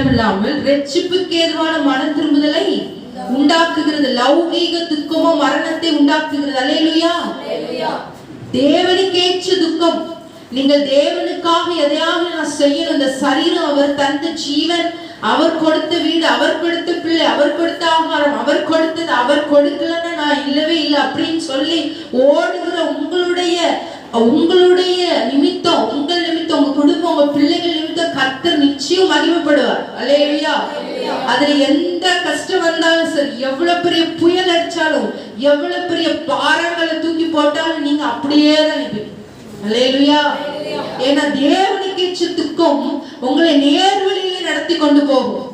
மாத்திரமில்லாமல் ரட்சிப்புக்கு ஏதுவான மனம் திரும்புதலை உண்டாக்குகிறது. லௌகீக துக்கமோ மரணத்தை உண்டாக்குகிறது. அல்லேலூயா. தேவனுக்கேற்ற துக்கம். நீங்கள் தேவனுக்காக எதையாவது நான் செய்யணும். இந்த சரீரம் அவர் தந்த ஜீவன், அவர் கொடுத்த வீடு, அவர் கொடுத்த பிள்ளை, அவர் கொடுத்த ஆகாரம், அவர் கொடுத்தது, அவர் கொடுக்கலன்னா நான் இல்லவே இல்லை அப்படின்னு சொல்லி ஓடுகிற உங்களுடைய நிமித்தம், உங்கள் நிமித்தம், உங்க குடும்பம், உங்க பிள்ளைகள் நிமித்தம் கர்த்தர் நிச்சயம் மகிமைப்படுவார். அல்லேலூயா. அதுல எந்த கஷ்டம் வந்தாலும் சரி, எவ்வளவு பெரிய புயல் அடிச்சாலும், எவ்வளவு பெரிய பாரங்களை தூக்கி போட்டாலும் நீங்க அப்படியே தான் நிற்பீங்க. அல்லேலூயா. ஏன்னா தேவனுக்கு துக்கம் உங்களை நேர்வழியிலே நடத்தி கொண்டு போகும்.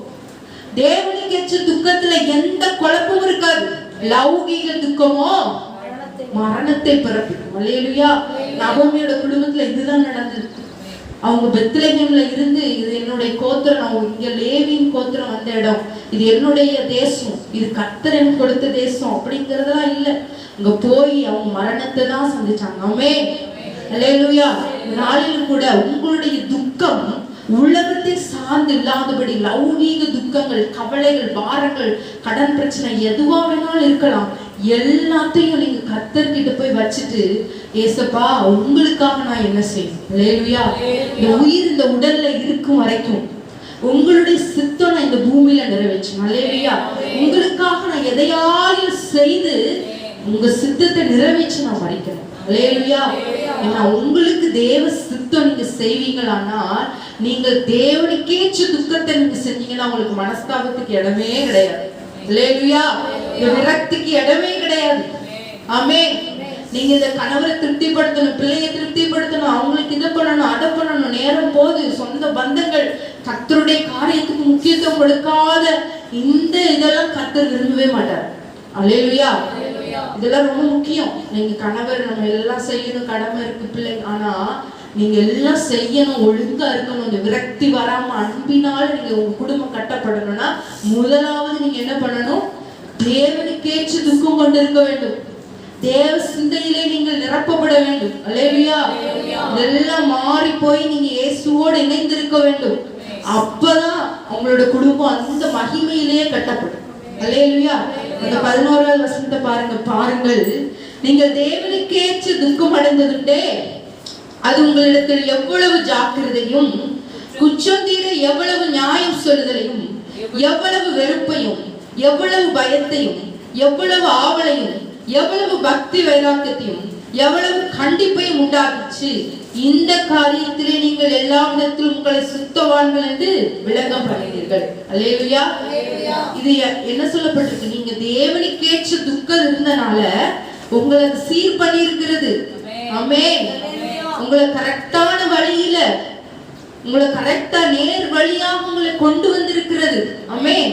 தேவனுக்கு துக்கத்துல எந்த குழப்பமும் இருக்காது. லௌகீக துக்கமோ மரணத்தை பிறப்பிக்கும். அல்லேலூயா. நகோமியோட குடும்பத்துல இதுதான் நடந்திருக்கு. அவங்க பெத்லகேம்ல இருந்து, இது என்னுடைய கோத்திரம், நான் இங்க லேவியின் கோத்திரம் வந்த இடம், இது என்னுடைய தேசம், இது கர்த்தர் எனக்கு கொடுத்த தேசம் அப்படிங்கறதெல்லாம் இல்ல. அங்க போய் அவங்க மரணத்தை தான் சந்திச்சாங்க. ஆமென். அல்லேலூயா. நாளிலும் கூட உங்களுடைய துக்கம் உலகத்தை சார்ந்து இல்லாதபடி லௌகீக துக்கங்கள், கவலைகள், பாரங்கள், கடன் பிரச்சனை எதுவா வேணாலும் இருக்கலாம், எல்லாத்தையும் நீங்க கர்த்தர்கிட்ட போய் வச்சுட்டு, ஏசப்பா உங்களுக்காக நான் என்ன செய்யணும். அல்லேலூயா. இந்த உயிர் இந்த உடல்ல இருக்கும் வரைக்கும் உங்களுடைய சித்தம் நான் இந்த பூமியில நிறைவேற்றணும். அல்லேலூயா. உங்களுக்காக நான் எதையாவது செய்து உங்க சித்தத்தை நிறைவேற்றி நான் மறிக்கணும். அல்லேலூயா. ஏன்னா உங்களுக்கு தேவ சித்தம் நீங்க செய்வீங்களானா, நீங்கள் தேவனுக்கேற்ற துக்கத்தை நீங்க செஞ்சீங்கன்னா உங்களுக்கு மனஸ்தாபத்துக்கு இடமே கிடையாது. அல்லேலூயா. விரக்திக்கு இடமே கிடையாது. ஆமென். நீங்க இந்த கணவரை திருப்திப்படுத்தணும், பிள்ளையை திருப்திப்படுத்தணும், அவங்களுக்கு இதை பண்ணணும், அதை பண்ணணும், நேரம் போது, சொந்த பந்தங்கள், கர்த்தருடைய காரியத்துக்கு முக்கியத்துவம் கொடுக்காத இந்த இதெல்லாம் கர்த்தர் விரும்பவே மாட்டார். அல்லேலூயா. இதெல்லாம் ரொம்ப முக்கியம். நீங்க கணவர் நம்ம எல்லாம் செய்யணும், கடமை இருக்கு, பிள்ளை, ஆனா நீங்க எல்லாம் செய்யணும், ஒழுங்கா இருக்கணும். இந்த விரக்தி வராம அன்பினால நீங்க உங்க குடும்பம் கட்டப்படணும்னா முதலாவது நீங்க என்ன பண்ணணும்? தேவனுக்கேற்ற துக்கம் கொண்டு இருக்க வேண்டும். தேவ சிந்தையிலே நீங்கள் நிரப்பப்பட வேண்டும். அல்லேலூயா. இதெல்லாம் மாறி போய் நீங்க இயேசுவோடு இணைந்திருக்க வேண்டும். அப்பதான் உங்களோட குடும்பம் அந்த மகிமையிலேயே கட்டப்படும். அல்லேலூயா. அந்த 11வது வசனத்தை பாருங்கள். நீங்கள் தேவனுக்கேற்ற துக்கம் அடைந்ததுண்டே, அது உங்களிடத்தில் எவ்வளவு ஜாக்கிரதையும், குற்றம் தீர எவ்வளவு நியாயம் சொல்லுதலையும், எவ்வளவு வெறுப்பையும், எவ்வளவு பயத்தையும், எவ்வளவு ஆவலையும், எவ்வளவு பக்தி வைராக்கியத்தையும், எவ்வளவு கண்டிப்பையும் உண்டாகிச்சு. இந்த காரியத்திலே நீங்கள் எல்லா விதத்திலும் உங்களை சுத்தவான்கள் என்று விளக்கம் பண்ணினீர்கள். அல்லேலூயா. இது என்ன சொல்லப்பட்டிருக்கு? நீங்க தேவனுக்கேற்ற துக்கம் இருந்தனால உங்களை சீர் பண்ணி இருக்கிறது. ஆமென். உங்களை கரெக்டான வழியில, உங்களை கரெக்டா நேர் வழியாக உங்களை கொண்டு வந்திருக்கிறது. ஆமென்.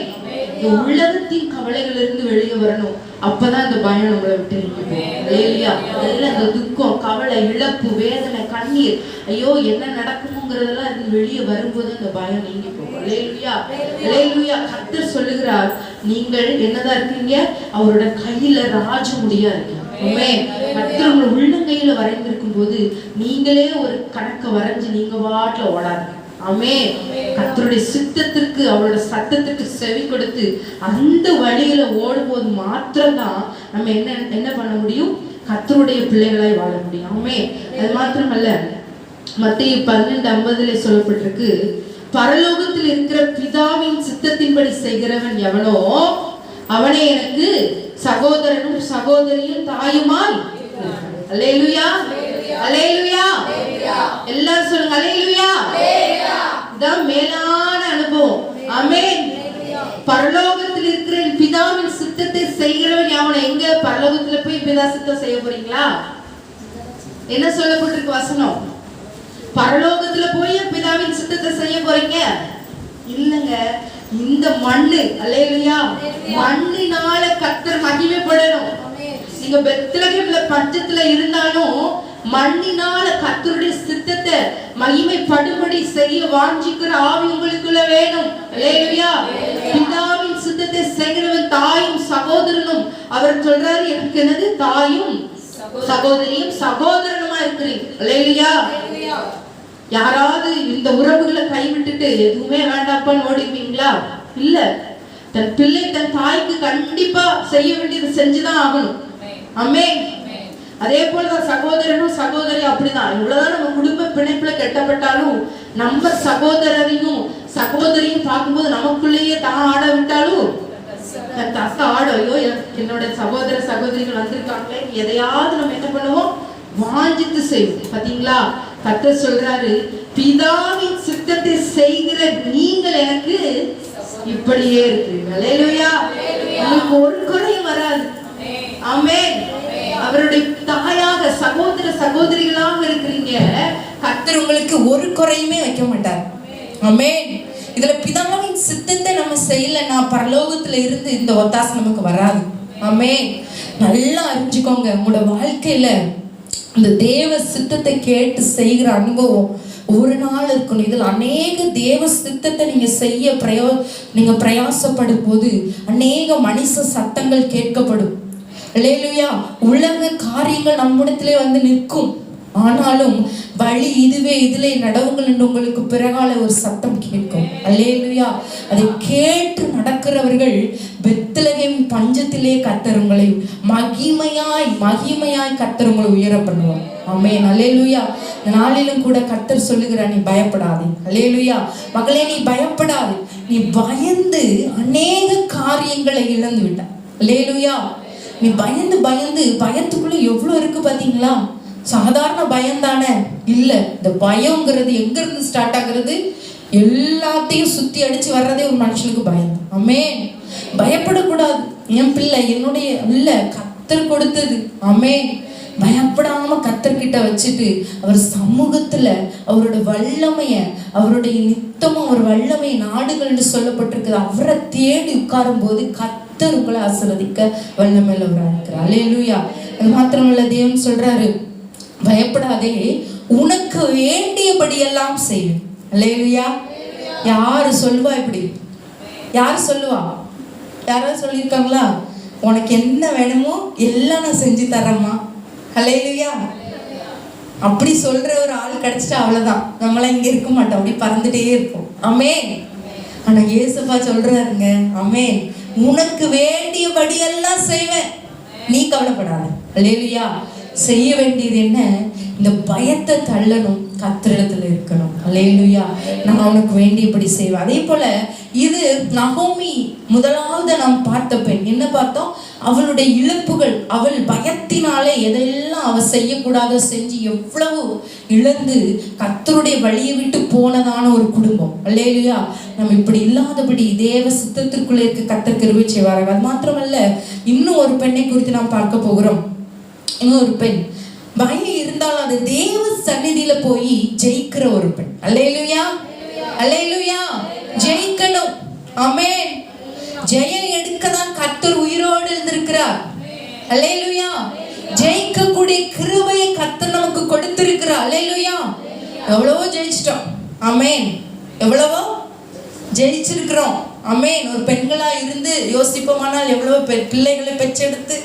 உலகத்தின் கவலைகள் இருந்து வெளியே வரணும். அப்பதான் இந்த பயம் நம்மளை விட்டு நீங்க. அல்லேலூயா. அதெல்லாம் இந்த துக்கம், கவலை, இழப்பு, வேதனை, கண்ணீர், ஐயோ என்ன நடக்குமோங்கிறதெல்லாம் இருந்து வெளியே வரும்போது இந்த பயம் நீங்கி போகும். அல்லேலூயா. அல்லேலூயா. கர்த்தர் சொல்லுகிறார், நீங்கள் என்னதான் இருக்கீங்க? அவரோட கையில ராஜமுடியா இருக்கீங்க. கர்த்தர் உங்களை உள்ளங்கையில வரைந்திருக்கும் போது நீங்களே ஒரு கணக்கை வரைஞ்சு நீங்க வாட்டில ஓடாதீங்க. ஆமென். கர்த்தருடைய சித்தத்திற்கு, அவரோட சத்தத்துக்கு செவி கொடுத்து அந்த வழியில ஓடும்போது மாத்திரம்தான் நம்ம என்ன பண்ண முடியும்? கர்த்தருடைய பிள்ளைகளாய் வாழ முடியும். ஆமென். அது மாத்திரமல்ல, மத்தேயு 12:50 சொல்லப்பட்டிருக்கு, பரலோகத்தில் இருக்கிற பிதாவின் சித்தத்தின்படி செய்கிறவன் எவனோ அவனே எனக்கு சகோதரனும் சகோதரியும் தாயுமாய். அல்லேலூயா. அல்லேலூயா. எல்லாரும் சொல்லுங்க அல்லேலூயா. இதான் மேலான அனுபவம். ஆமென். பரலோகத்தில் இருக்கிற பிதாவின் சித்தத்தை செய்கிறவன் அவனை. எங்க பரலோகத்துல போய் பிதா சித்தம் செய்ய போறீங்களா? என்ன சொல்லப்பட்டிருக்கு வசனம்? பரலோகத்துல போய் பிதாவின் சித்தத்தை செய்ய போறீங்க? இல்லங்க, இந்த மண்ணு, அல்லேலூயா, மண்ணினால கர்த்தர் மகிமைப்படணும். நீங்க பெத்லகேம்ல பஞ்சத்துல இருந்தாலும் மண்ணினால கர்த்தருடைய சித்தத்தை மகிமைப்படும்படி செய்ய வாஞ்சிக்கிற ஆவி உங்களுக்குள்ள வேணும். அல்லேலூயா. பிதாவின் சித்தத்தை செய்கிறவன் தாயும் சகோதரனும். அவர் சொல்றாரு, எனக்கு என்னது? தாயும் சகோதரியும் சகோதரனுமா இருக்கிறீங்க. அல்லேலூயா. யாராவது இந்த உறவுகளை கைவிட்டுட்டு எதுவுமே வேண்டாப்பான்னு ஓடிப்பீங்களா? இல்ல. தன் பிள்ளை தன் தாய்க்கு கண்டிப்பா செய்ய வேண்டியது செஞ்சுதான் ஆகணும். ஆமென். அதே போலதான் சகோதரனும் சகோதரியும் அப்படிதான். இவ்வளவுதான் நம்ம குடும்ப பிணைப்புல கெட்டப்பட்டாலும் நம்ம சகோதரரையும் சகோதரியும் பார்க்கும்போது நமக்குள்ளேயே தான் ஆட விட்டாலும் ஆடும். ஐயோ என்னோட சகோதர சகோதரிகள் வந்திருக்காங்களே, எதையாவது நம்ம என்ன பண்ணுவோம், வாஞ்சித்து செய்வோம். பாத்தீங்களா? கர்த்தர் சொல்றாரு, பிதாவின் சித்தத்தை செய்கிற நீங்கள் எனக்கு இப்படியே இருக்கிறீர்கள். அல்லேலூயா. உங்களுக்கு ஒரு குறையும் வராது. ஆமென். அவருடைய தாயாக சகோதர சகோதரிகளாக இருக்கிறீங்க. கர்த்தர் உங்களுக்கு ஒரு குறையுமே வைக்க மாட்டார். ஆமென். இதுல பிதாவின் சித்தத்தை நம்ம செய்யலன்னா பரலோகத்துல இருந்து இந்த ஒத்தாசை நமக்கு வராது. ஆமென். நல்லா அறிஞ்சுக்கோங்க, உங்களோட வாழ்க்கையில இந்த தேவ சித்தத்தை கேட்டு செய்கிற அனுபவம் ஒரு நாள் இருக்கணும். இதில் அநேக தேவ சித்தத்தை நீங்க செய்ய நீங்க பிரயாசப்படும் போது அநேக மனுஷ சத்தங்கள் கேட்கப்படும். அல்லேலூயா. உலக காரியங்கள் நம்மிடத்திலே வந்து நிற்கும். ஆனாலும் வழி இதுவே, இதிலே நடவுங்கள் என்று உங்களுக்கு பிறகால ஒரு சத்தம் கேட்கும். அல்லேலூயா. அதை கேட்டு நடக்கிறவர்கள் பெத்லகேம் பஞ்சத்திலே கர்த்தர் உங்களை மகிமையாய் கர்த்தர் உங்களை உயர பண்ணுவார். ஆமென். அல்லேலூயா. இந்த நாளிலும் கூட கர்த்தர் சொல்லுகிறார், நீ பயப்படாதே. அல்லேலூயா. மகளே, நீ பயப்படாது. நீ பயந்து அநேக காரியங்களை இழந்து விட்டாய். அல்லேலூயா. நீ பயந்து பயத்துக்குள்ள எவ்வளவு இருக்கு பாத்தீங்களா? சாதாரண பயம் தானே இல்ல. இந்த பயம்ங்கிறது எங்க இருந்து ஸ்டார்ட் ஆகுறது? எல்லாத்தையும் சுத்தி அடிச்சு வர்றதே ஒரு மனுஷனுக்கு பயம். ஆமென். பயப்படக்கூடாது. என் பிள்ளை என்னுடைய இல்ல, கர்த்தர் கொடுத்தது. ஆமென். பயப்படாம கர்த்தர்கிட்ட வச்சுட்டு அவர் சமூகத்துல அவரோட வல்லமைய, அவருடைய நித்தமும் அவர் வல்லமை நாடுகள் என்று சொல்லப்பட்டிருக்குது, அவரை தேடி உட்காரும் போது கர்த்தர் உங்களை ஆசீர்வதிக்க வல்லமையில அவராக இருக்கிறார். அல்லேலூயா. அது மாத்திரமல்ல, தேவன் சொல்றாரு, பயப்படாதே, உனக்கு வேண்டியபடி எல்லாம் செய்வேன். அல்லேலூயா. யாரு சொல்லுவா இப்படி? யாரு சொல்லுவா? யாராவது சொல்லியிருக்காங்களா? உனக்கு என்ன வேணுமோ எல்லாம் நான் செஞ்சு தரேம்மா. அல்லேலூயா. அப்படி சொல்ற ஒரு ஆள் கிடைச்சிட்டா அவ்வளவுதான், நம்மளாம் இங்க இருக்க மாட்டோம், அப்படி பறந்துட்டே இருப்போம். ஆமென். ஆனா இயேசுப்பா சொல்றாருங்க, ஆமென், உனக்கு வேண்டியபடி எல்லாம் செய்வேன், நீ கவலைப்படாத. அல்லேலூயா. செய்ய வேண்டியது என்ன? இந்த பயத்தை தள்ளணும், கர்த்தரிடத்துல இருக்கணும். அல்லேலூயா. நான் அவனுக்கு வேண்டியபடி செய்வேன். அதே போல இது நகோமி முதலாவது நாம் பார்த்த பெண். என்ன பார்த்தோம்? அவளுடைய இழப்புகள், அவள் பயத்தினாலே எதெல்லாம் அவ செய்யக்கூடாத செஞ்சு எவ்வளவு இழந்து கர்த்தருடைய வழியை விட்டு போனதான ஒரு குடும்பம். அல்லேலூயா. நம்ம இப்படி இல்லாதபடி தேவ சித்தத்திற்குள்ளே இருக்க கர்த்தர் கிருபை செய்வார்கள். அது மாத்திரமல்ல, இன்னும் ஒரு பெண்ணை குறித்து நாம் பார்க்க போகிறோம். இன்னொரு பெண் பயம் இருந்தாலும் அது தேவ சந்நிதியில போய் ஜெயிக்கிற ஒரு பெண். அல்லேலூயா. அல்லேலூயா. ஜெயிக்கணும். ஆமென். ஜெயம் எடுக்கதான் கர்த்தர் உயிரோடு இருந்திருக்கிறார். அல்லேலூயா. ஜெயிக்கக்கூடிய கிருபையை கர்த்தர் நமக்கு கொடுத்திருக்கிறார். அல்லேலூயா. எவ்வளவோ ஜெயிச்சிட்டோம். ஆமென். எவ்வளவோ ஜெயிச்சிருக்கிறோம். ஆமென். ஒரு பெண்களா இருந்து யோசிப்போமானால் எவ்வளவோ பிள்ளைகளை பெற்றெடுத்து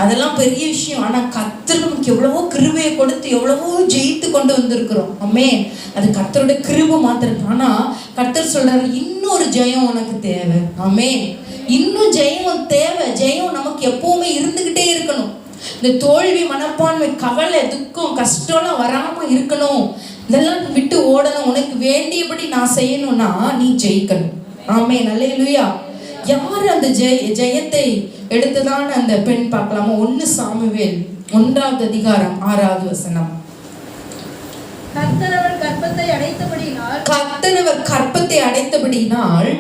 அதெல்லாம் பெரிய விஷயம். ஆனா கர்த்தர் நமக்கு எவ்வளவோ கிருபையை கொடுத்து எவ்வளவோ ஜெயித்து கொண்டு வந்திருக்கிறோம். ஆமென். அது கர்த்தருடைய கிருபை மாத்திரம். ஆனா கர்த்தர் சொல்றாரு, இன்னொரு ஜெயம் உனக்கு தேவை. ஆமென். இன்னும் ஜெயம் தேவை. ஜெயம் நமக்கு எப்பவுமே இருந்துகிட்டே இருக்கணும். இந்த தோல்வி மனப்பான்மை, கவலை, துக்கம், கஷ்டம்லாம் வராம இருக்கணும். இதெல்லாம் விட்டு ஓடணும். உனக்கு வேண்டியபடி நான் செய்யணும்னா நீ ஜெயிக்கணும். ஆமென். அல்லேலூயா. யாரு அந்த ஜெயத்தை எடுத்துதான் அந்த பெண் பார்க்கலாமா? 1 சாமுவேல் 1வது அதிகாரம் 6வது வசனம். கர்த்தர் அவர் கர்ப்பத்தை அடைத்தபடியினால்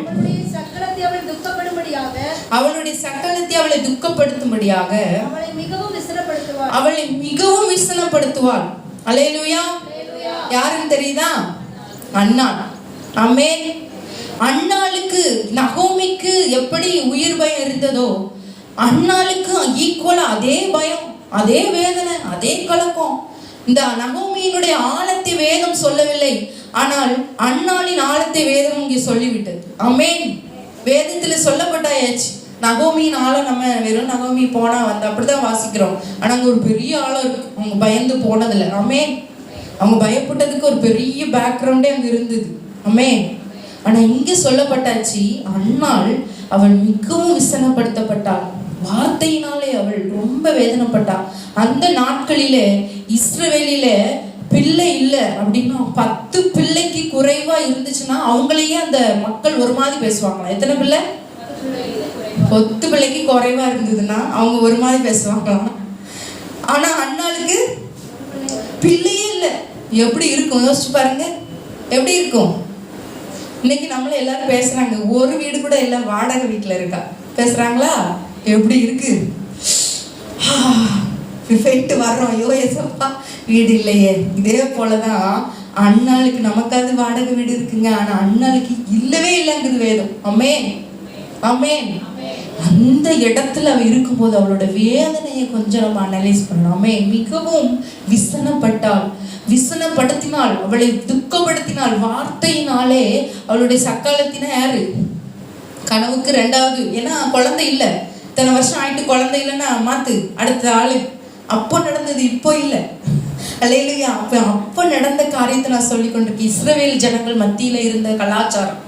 அவளுடைய சக்கலத்தை அவளை துக்கப்படுத்தும்படியாக அவளை மிகவும் விசனப்படுத்துவாள். அல்லேலூயா. யாருன்னு தெரியுதா? அன்னாள். ஆமென். அன்னாளுக்கு, நகோமிக்கு எப்படி உயிர் பயம் இருந்ததோ அன்னாளுக்கு ஈக்குவலா அதே பயம், அதே வேதனை, அதே கலக்கம். இந்த நகோமியினுடைய ஆழத்தை வேதம் சொல்லவில்லை, ஆனால் அன்னாளின் ஆழத்தை வேதம் இங்கே சொல்லிவிட்டது. ஆமென். வேதத்துல சொல்லப்பட்டாயாச்சு. நகோமியின் ஆழம் நம்ம வெறும் நகோமி போனா வந்து அப்படிதான் வாசிக்கிறோம். ஆனா அங்க ஒரு பெரிய ஆழம் இருக்கு, அவங்க பயந்து போனதில்லை. ஆமென். அவங்க பயப்பட்டதுக்கு ஒரு பெரிய பேக்ரவுண்டே அங்க இருந்தது. ஆமென். ஆனா இங்க சொல்லப்பட்டாச்சு, அன்னாள் அவள் மிகவும் விசனப்படுத்தப்பட்டாள். வார்த்தையினாலே அவள் ரொம்ப வேதனைப்பட்டாள். அந்த நாட்களிலே இஸ்ரவேலில பிள்ளை இல்லை அப்படின்னா 10 பிள்ளைக்கு குறைவா இருந்துச்சுன்னா அவங்களையே அந்த மக்கள் ஒரு மாதிரி பேசுவாங்களா? எத்தனை பிள்ளை? 10 பிள்ளைக்கு குறைவா இருந்ததுன்னா அவங்க ஒரு மாதிரி பேசுவாங்களாம். ஆனா அண்ணாளுக்கு பிள்ளையே இல்லை. எப்படி இருக்கும் யோசிச்சு பாருங்க, எப்படி இருக்கும்? இன்னைக்கு நம்மள எல்லாரும் பேசுறாங்க, ஒரு வீடு கூட இல்லை, வாடகை வீட்டுல இருக்கா பேசுறாங்களா? எப்படி இருக்கு? போயிட்டு வர்றோம், ஐயோ ஏசப்பா வீடு இல்லையே. இதே போலதான் அண்ணாளுக்கு நமக்காவது வாடகை வீடு இருக்குங்க, ஆனா அண்ணாளுக்கு இல்லவே இல்லைங்குது வேதம். ஆமென், ஆமென். அந்த இடத்துல அவ இருக்கும்போது அவளோட வேதனையை கொஞ்சம் நம்ம அனலைஸ் பண்ணணும். ஆமென். மிகவும் விசனப்பட்டாள், விசனப்படுத்தினாள், அவளை துக்கப்படுத்தினாள். வார்த்தையினாலே அவளுடைய சக்காலத்தினா யாரு? கனவுக்கு 2வது. ஏன்னா குழந்தை இல்லை, இத்தனை வருஷம் ஆயிட்டு குழந்தை இல்லைன்னா மாத்து அடுத்த ஆளு. அப்போ நடந்தது, இப்போ இல்லை. அல்லேலூயா. அப்போ நடந்த காரியத்தை நான் சொல்லி கொண்டிருக்கேன். இஸ்ரவேல் ஜனங்கள் மத்தியில இருந்த கலாச்சாரம்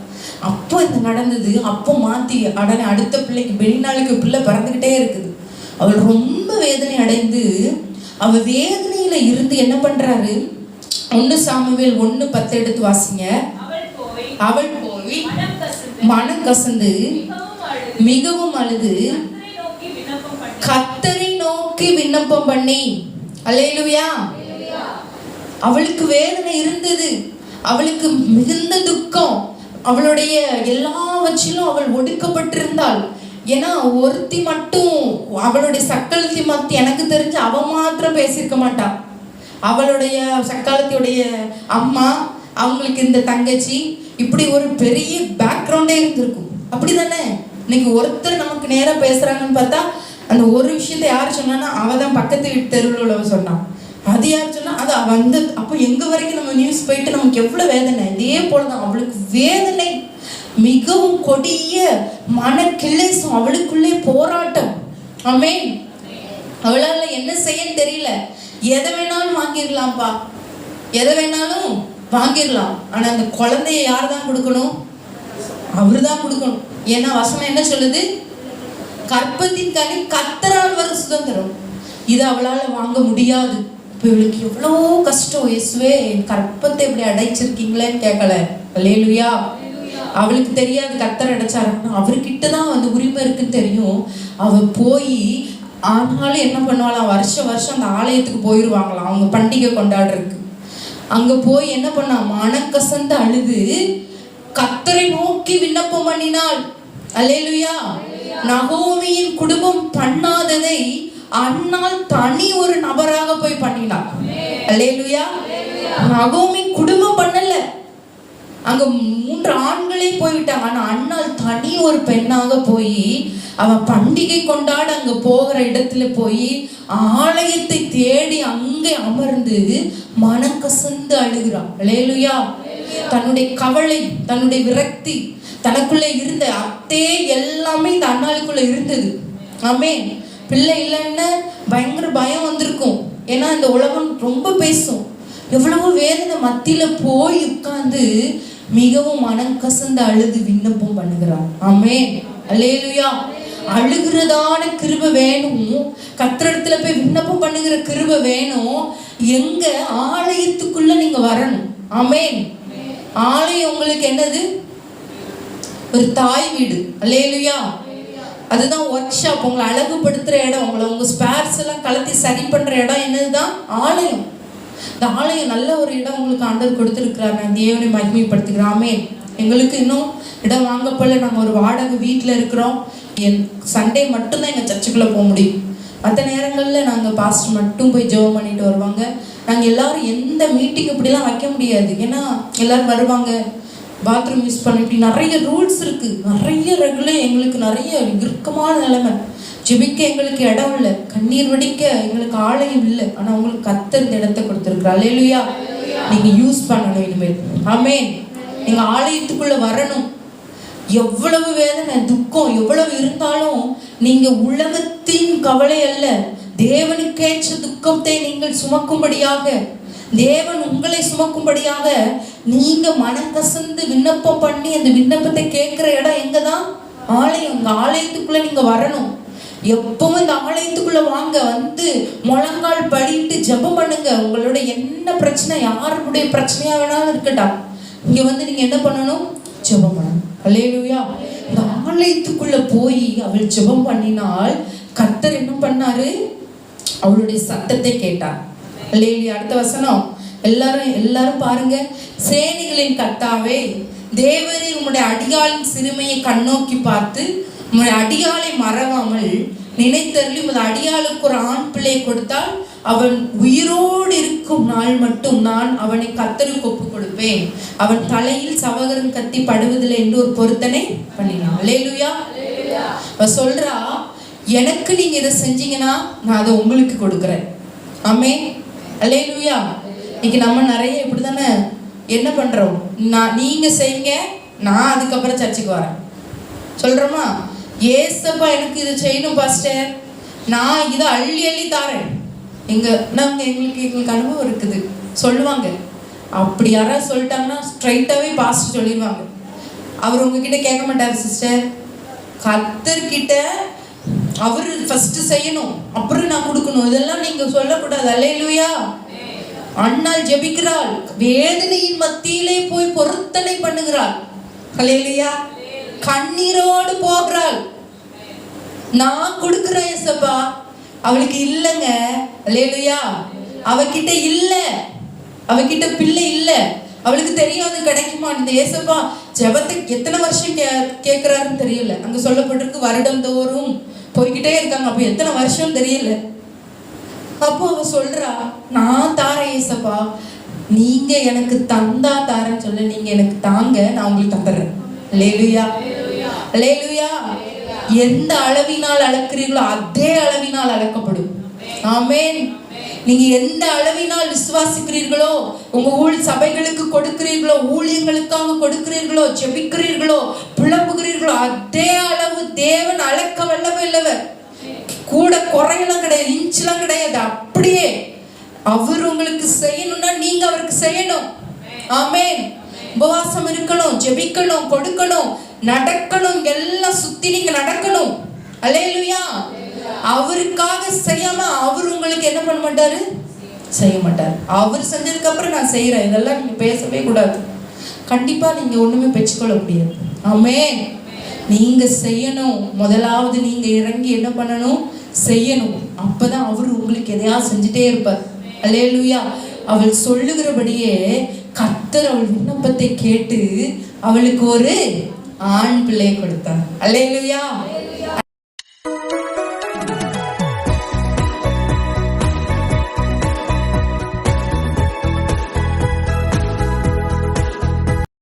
அப்போ இந்த நடந்தது. அப்போ மாத்தி உடனே அடுத்த பிள்ளைக்கு வெளிநாளுக்கு பிள்ளை பிறந்துகிட்டே இருக்குது. அவள் ரொம்ப வேதனை அடைந்து, அவ வேதனையில இருந்து என்ன பண்றாரு? 1 சாமுவேல் 1:10 எடுத்து வாசிங்க. அவள் போய் மனம் கசந்து மிகவும் அழுது கர்த்தரை நோக்கி விண்ணப்பம் பண்ணி. அல்லேலூயா. அவளுக்கு வேதனை இருந்தது, அவளுக்கு மிகுந்த துக்கம், அவளுடைய எல்லாவற்றிலும் அவள் ஒடுக்கப்பட்டிருந்தாள். ஏன்னா ஒருத்தி மட்டும் அவளுடைய சக்களத்தி மத்தி எனக்கு தெரிஞ்சு அவ மாத்திரம் பேசியிருக்க மாட்டாள். அவளுடைய சக்காலத்தியுடைய அம்மா, அவங்களுக்கு இந்த தங்கச்சி, இப்படி ஒரு பெரிய பேக்ரவுண்டே இருந்திருக்கும். அப்படிதானே? இன்னைக்கு ஒருத்தர் நமக்கு நேரம் பேசுறாங்கன்னு பார்த்தா அந்த ஒரு விஷயத்த யார் சொன்னான்னா அவதான் பக்கத்து வீட்டு தெருவில் உள்ளவ சொன்னான். அது யார் சொன்னா அது வந்து அப்போ எங்க வரைக்கும் நம்ம நியூஸ் போயிட்டு நமக்கு எவ்வளவு வேதனை. இதே போலதான் அவளுக்கு வேதனை, மிகவும் கொடிய மன கிளேசம், அவளுக்குள்ளே போராட்டம். ஆமென். அவளால என்ன செய்யன்னு தெரியல. எதை வேணாலும் வாங்கிடலாம்ப்பா, எதை வேணாலும் வாங்கிடலாம். ஆனா அந்த குழந்தைய யார் தான் கொடுக்கணும்? அவரு தான் கொடுக்கணும். ஏன்னா வசனம் என்ன சொல்லுது? கற்பத்தின் கனி கர்த்தரால் வரும் சுதந்திரம். இது அவளால வாங்க முடியாது. இப்போ இவளுக்கு எவ்வளோ கஷ்டம். இயேசுவே கற்பத்தை எப்படி அடைச்சிருக்கீங்களேன்னு கேட்கல. அல்லேலூயா. அவளுக்கு தெரியாது கர்த்தர் அடைச்சாருன்னா, அவர்கிட்ட தான் வந்து உரிமை இருக்குன்னு தெரியும். அவ போய் ஆனாலும் என்ன பண்ணுவாளாம், வருஷம் அந்த ஆலயத்துக்கு போயிடுவாங்களாம் அவங்க பண்டிகை கொண்டாடுறதுக்கு. அங்க போய் என்ன பண்ணா, மனக்கசந்து அழுது கர்த்தரை நோக்கி விண்ணப்பம் பண்ணினாள். அல்லேலூயா. நகோமியின் குடும்பம் பண்ணாததை அன்னாள் தனி ஒரு நபராக போய் பண்ணினாள். அல்லேலூயா. நகோமி குடும்பம் பண்ணல, அங்க 3 ஆண்களே போய்விட்டாங்க. ஆனா அன்னாள் தனி ஒரு பெண்ணாக போய் அவ பண்டிகை கொண்டாட அங்க போகிற இடத்துல போய் ஆலயத்தை தேடி அங்கே அமர்ந்து மனக்கசந்து அழுகிறாள். அல்லேலூயா. தன்னுடைய கவலை, தன்னுடைய விரக்தி, தனக்குள்ள இருந்த அத்தே எல்லாமே இந்த அன்னாளுக்குள்ள இருந்தது. ஆமென். பிள்ளை இல்லைன்னு பயங்கர பயம் வந்திருக்கும். ஏன்னா இந்த உலகம் ரொம்ப பேசும். எவ்வளவு வேதனை மத்தியில போய் உட்கார்ந்து மிகவும் மனம் கசந்து அழுது விண்ணப்பம் பண்ணுகிறார். ஆமென். அல்லேலூயா. அழுகிறதான கிருபை வேணும். கர்த்தரிடத்துல போய் விண்ணப்பம் பண்ணுகிற கிருபை வேணும். எங்க ஆலயத்துக்குள்ள நீங்க வரணும். ஆமென். ஆலயம் உங்களுக்கு என்னது? ஒரு தாய் வீடு. அல்லேலூயா. அதுதான் ஒர்க் ஷாப், உங்களை அழகுபடுத்துற இடம், உங்களை உங்க ஸ்பேர்ஸ் எல்லாம் கலத்தி சரி பண்ற இடம் என்னதுதான்? ஆலயம். இந்த ஆலயம் நல்ல ஒரு இடம் உங்களுக்கு ஆண்டவர் கொடுத்துருக்கிறார். நான் தேவனை மகிமைப்படுத்துகிறேன். ஆமென். எங்களுக்கு இன்னும் இடம் வாங்கப்படல. நாங்கள் ஒரு வாடகை வீட்டில் இருக்கிறோம். சண்டே மட்டும்தான் எங்கள் சர்ச்சுக்குள்ளே போக முடியும். மற்ற நேரங்களில் நாங்கள் பாஸ்டர் மட்டும் போய் ஜெபம் பண்ணிட்டு வருவாங்க. நாங்கள் எல்லாரும் எந்த மீட்டிங் இப்படிலாம் வைக்க முடியாது. ஏன்னா எல்லாரும் வருவாங்க, பாத்ரூம் யூஸ் பண்ண, இப்படி நிறைய ரூல்ஸ் இருக்குது, நிறைய ரெகுலர். எங்களுக்கு நிறைய இறுக்கமான நிலைமை. ஜெபிக்க எங்களுக்கு இடம் இல்லை, கண்ணீர் வடிக்க எங்களுக்கு ஆலயம் இல்லை. ஆனால் உங்களுக்கு கர்த்தர் இந்த இடத்தை கொடுத்துருக்குறார். அல்லேலூயா. நீங்கள் யூஸ் பண்ணணும் இனிமேல். ஆமென். நீங்கள் ஆலயத்துக்குள்ளே வரணும். எவ்வளவு வேதனை துக்கம் எவ்வளவு இருந்தாலும் நீங்க உலகத்தின் கவலை அல்ல, தேவனுக்கேற்ற துக்கத்தை நீங்கள் சுமக்கும்படியாக தேவன் உங்களை சுமக்கும்படியாக நீங்க மனம் கசந்து விண்ணப்பம் பண்ணி அந்த விண்ணப்பத்தை கேட்கிற இடம் எங்கதான்? ஆலயம். உங்க ஆலயத்துக்குள்ள நீங்க வரணும். எப்பவும் இந்த ஆலயத்துக்குள்ள வாங்க, வந்து முழங்கால் படிட்டு ஜெபம் பண்ணுங்க. உங்களோட என்ன பிரச்சனை, யாருடைய பிரச்சனையா வேணாலும் இருக்கட்டும், இங்க வந்து நீங்க என்ன பண்ணணும்? ஜெபம் பண்ணணும். அல்லேலூயா. இந்த ஆலயத்துக்குள்ள போய் அவள் ஜெபம் பண்ணினால் கர்த்தர் என்ன பண்ணாரு? அவளுடைய சத்தத்தை கேட்டார். அல்லேலூயா. அடுத்த வசனம் எல்லாரும் பாருங்க. சேனைகளின் கர்த்தாவே, தேவரே உம்முடைய அடியாளின் சிறுமையை கண்ணோக்கி பார்த்து உம்முடைய அடியாளை மறவாமல் நினைத்தருளி உமது அடியாளுக்கு ஒரு ஆண் பிள்ளை கொடுத்தால் அவன் உயிரோடு இருக்கும் நாள் மட்டும் நான் அவனை கர்த்தருக்கு ஒப்பு கொடுப்பேன். அவன் தலையில் சவகரன் கத்தி படுவதில்லை என்று ஒரு பொருத்தனை பண்ணினான். அல்லேலூயா. அவ சொல்றா, எனக்கு நீங்க இதை செஞ்சீங்கன்னா நான் அதை உங்களுக்கு கொடுக்குறேன். ஆமென். அல்லேலூயா. இன்னைக்கு நம்ம நிறைய இப்படிதானே என்ன பண்றோம்? நீங்க செய்யுங்க, நான் அதுக்கப்புறம் சர்ச்சுக்கு வரேன் சொல்றோமா? ஏசப்பா எனக்கு இதை செய்யணும் பாஸ்டர், நான் இதை அள்ளி அள்ளி தாரேன். எங்களுக்கு அனுபவம் இருக்குது சொல்லுவாங்க. அப்படி யாராவது சொல்லிட்டாங்கன்னா ஸ்ட்ரைட்டாவே பாஸ்டர் சொல்லிடுவாங்க. அவர் உங்ககிட்ட கேட்க மாட்டார் சிஸ்டர், கர்த்தர்கிட்ட அவர் ஃபர்ஸ்ட் செய்யணும், அப்புறம் நான் கொடுக்கணும், இதெல்லாம் நீங்க சொல்லக்கூடாது. அல்லேலூயா. அண்ணாள் ஜெபிக்கிறாள், வேதனையின் மத்தியிலே போய் பொருத்தனை பண்ணுகிறாள். அல்லேலூயா. கண்ணீரோடு போகிறாள். நான் கொடுக்கிறேன் ஏசப்பா. அவளுக்கு இல்லைங்க. அல்லேலூயா. அவகிட்ட இல்ல, அவகிட்ட பிள்ளை இல்ல. அவளுக்கு தெரியாது கிடைக்குமா இந்த ஏசப்பா. ஜெபத்தை எத்தனை வருஷம் கேட்கிறாருன்னு தெரியல. அங்க சொல்லப்பட்டிருக்கு வருடம் தோறும் போய்கிட்டே இருக்காங்க. அப்ப எத்தனை வருஷம் தெரியல. அப்போ அவ சொல்றா, நான் தாரேன் ஏசப்பா, நீங்க எனக்கு தந்தா தாரேன்னு சொல்ல, நீங்க எனக்கு தாங்க, நான் உங்களுக்கு தந்துடுறேன். அல்லேலூயா. அல்லேலூயா. எந்த அளவினால் அளக்கிறீர்களோ அதே அளவினால் அளக்கப்படும். ஆமென். நீங்க எந்த அளவினால் விசுவாசிக்கிறீர்களோ, உங்க சபைகளுக்கு கொடுக்கிறீர்களோ, ஊழியங்களுக்காக கொடுக்கிறீர்களோ, ஜெபிக்கிறீர்களோ, புலம்புகிறீர்களோ, அதே அளவு தேவன் அளக்க வல்லவர். கூட குறையெல்லாம் கிடையாது, இன்ச்லாம் கிடையாது. அப்படியே அவர் உங்களுக்கு செய்யணும்னா நீங்க அவருக்கு செய்யணும். ஆமென். உபவாசம் இருக்கணும், ஜெபிக்கணும், கொடுக்கணும், நடக்கணும், எல்லாம் சுத்தி நீங்க நடக்கணும். அல்லேலூயா. அவருக்காக செய்யாம அவர் உங்களுக்கு என்ன பண்ண மாட்டாரு? செய்ய மாட்டார். அவர் செஞ்சதுக்கு அப்புறம் நான் செய்யறேன், இதெல்லாம் நீங்க பேசவே கூடாது. கண்டிப்பா நீங்க ஒண்ணுமே பெற்றுக்கொள்ள முடியாது. ஆமென். நீங்க செய்யணும். முதலாவது நீங்க இறங்கி என்ன பண்ணணும்? செய்யணும். அப்பதான் அவர் உங்களுக்கு எதையாவது செஞ்சுட்டே இருப்பார். அல்லேலூயா. அவள் சொல்லுகிறபடியே கர்த்தர் அவள் விண்ணப்பத்தை கேட்டு அவளுக்கு ஒரு ஆண் பிள்ளை கொடுத்தார். அல்லேலூயா.